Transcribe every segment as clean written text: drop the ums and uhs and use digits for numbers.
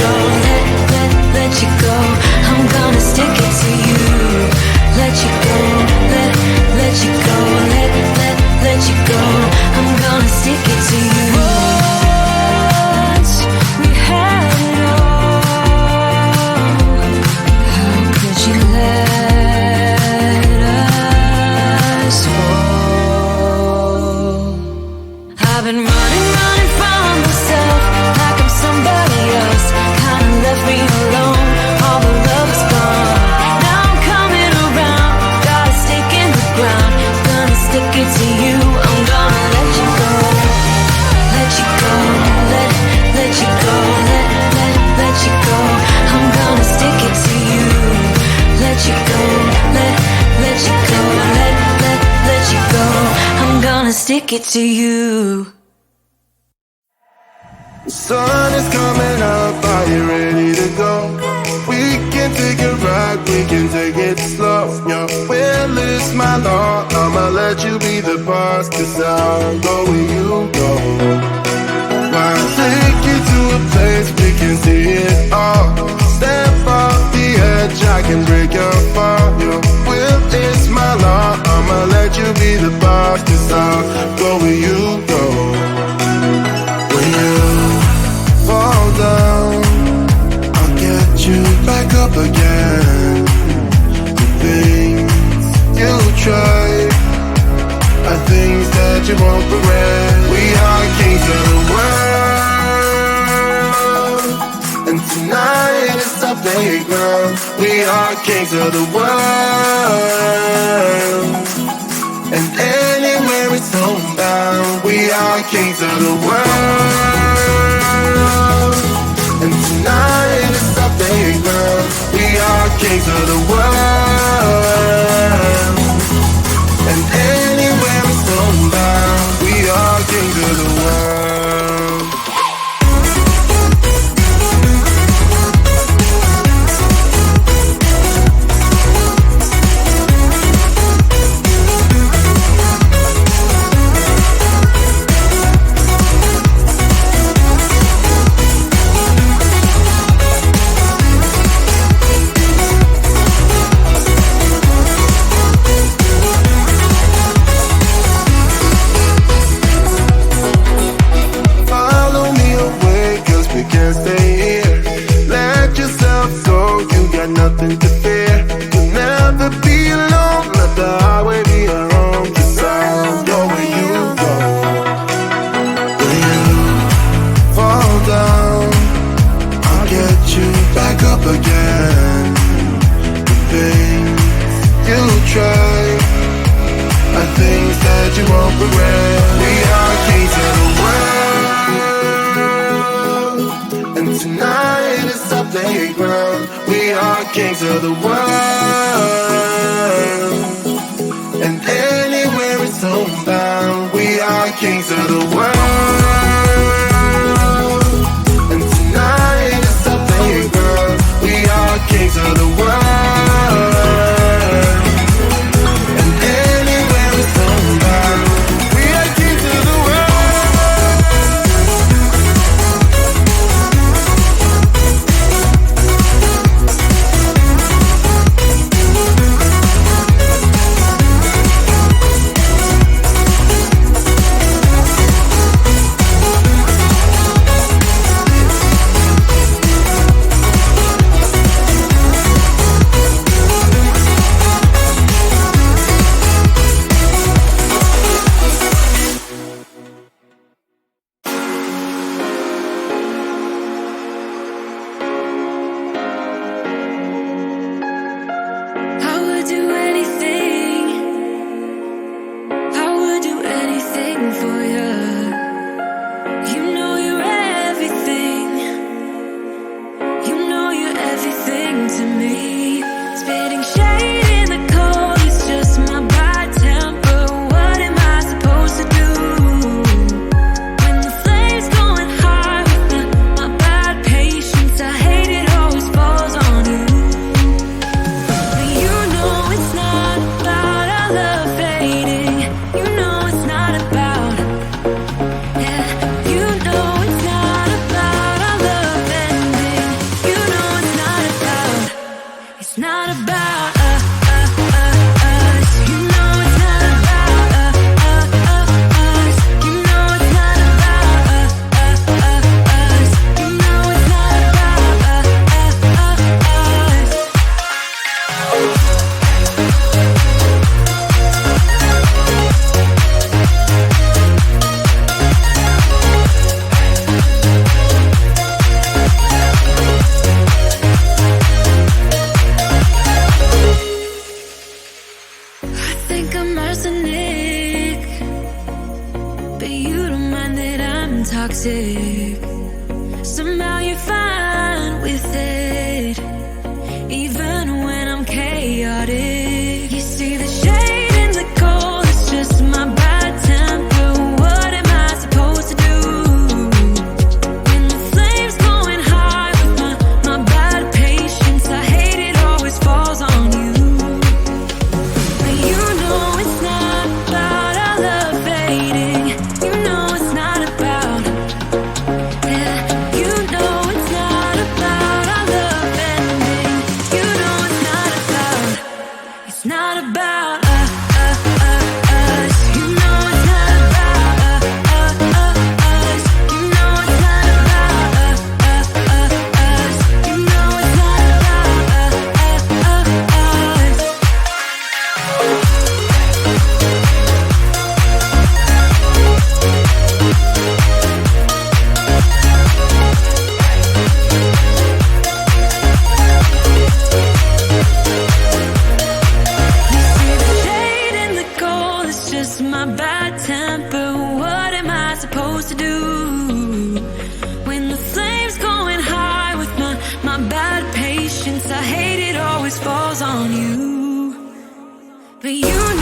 go, let you go. I'm gonna stick it to you. Let you go, let you go, let you go. I'm gonna stick it to you. Once we had it all, how could you let us fall? I've been running from myself like I'm somebody else. Kinda left me alone, all the love is gone. Now I'm coming around, got a stake in the ground. Gonna stick it to you, I'm gonna let you go. Let you go, let you go, let you go. I'm gonna stick it to you. Let you go, let you go, let you go. I'm gonna stick it to you. The sun is coming up, are you ready to go? We can take it right, we can take it slow. Your will is my law, I'ma let you be the boss, 'cause I'll go where you go. I'll take you to a place we can see it all. Step off the edge, I can break your fall. Your will is my law, I'ma let you be the boss, 'cause I'll go where you go. When you fall down, I'll get you back up again. The things you try are things that you won't regret. We are kings of the world, and tonight is our playground. We are kings of the world, and anywhere it's homebound. We are kings of the world, and tonight is our playground. We are kings of the world, and anywhere it's homebound. We are kings of the world. Nothing to fear, you'll never be alone. Let the highway be your home, 'cause I'll go where you go. When you fall down, I'll get you back up again. The things you try are things that you won't regret. We are kings of the world, and tonight is our playground. We are kings of the world, and anywhere it's homebound. We are kings of the world, and tonight is our playground. We are kings of the world, and anywhere it's homebound. We are kings of the world.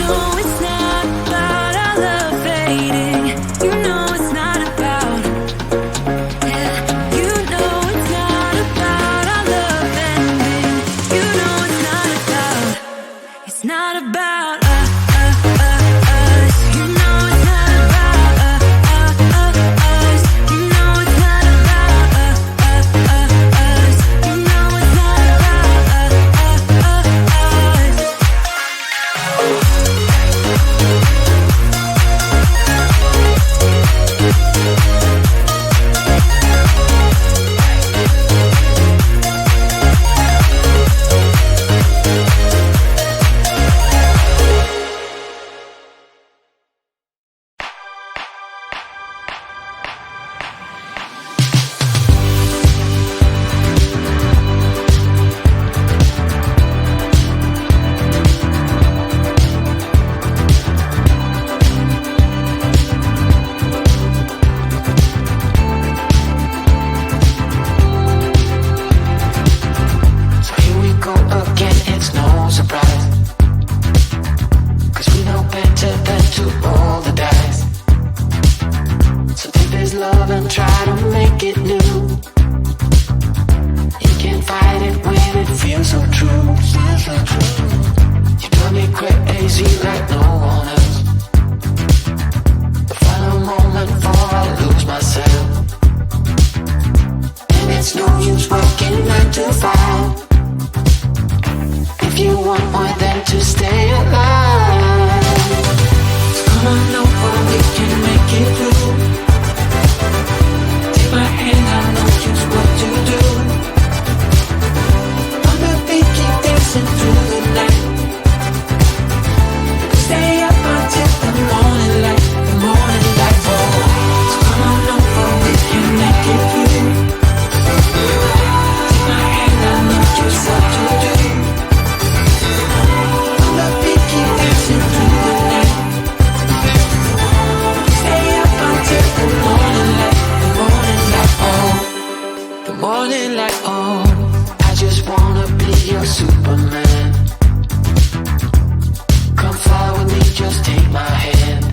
know it's not about our love fading. You know it's not about, yeah. You know it's not about our love ending. You know it's not about, it's not about us. You know it's not about us. You know it's not about us. You know it's not about us. So here we go again, it's no surprise, 'cause we know better than to roll the dice. So take this love and try to make it new. You can't fight it when it feels so true. You drive me crazy like no one else. The final moment before I lose myself. And it's no use working 9 to 5 if you want more than to stay alive. So come on over, we can make it through. Take my hand, I know just what to do. On the beat, keep dancing through the night. Stay up until the morning light, the morning light. Oh, so come on over, we can make it through. Take my hand, I know just what to do. On the beat, keep dancing through the night. Stay up until the morning light, the morning light. Oh, the morning light. Oh, I just wanna be your Superman. Come fly with me, just take my hand.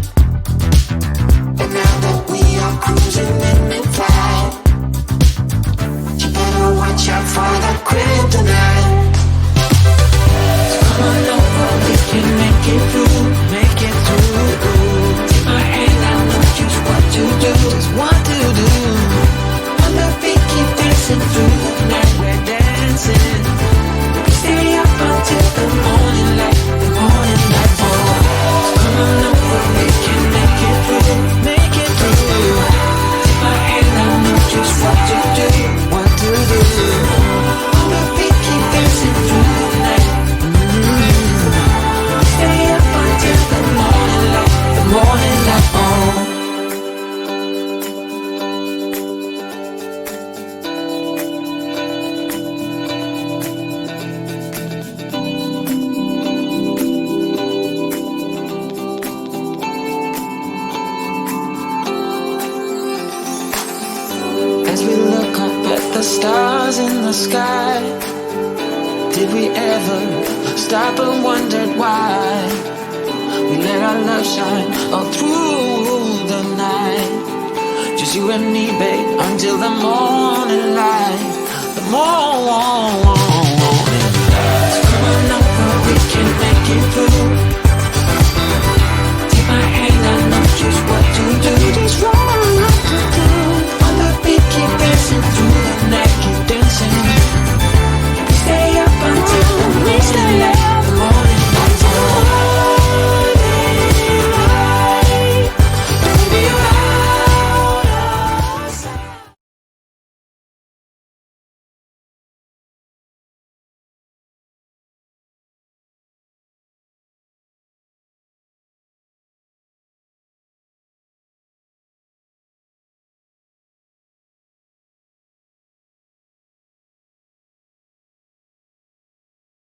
And now that we are cruising in mid-flight, you better watch out for that kryptonite. So come on over, we can make it through, make it through. Take my hand, I know just what to do, just what to do. On the beat, keep dancing through the night, we're dancing. Stay up until the morning light, the morning light. Oh, so come on over, we can make it through, make it through. Take my hand, I know just what to do, what to do. On the beat, keep dancing through the night. Stay up until the morning light, the morning light. Oh. As we look up at the stars in the sky, did we ever stop and wondered why we let our love shine all through the night? Just you and me, babe, until the morning light, the morning light. So come on over, we can make it through.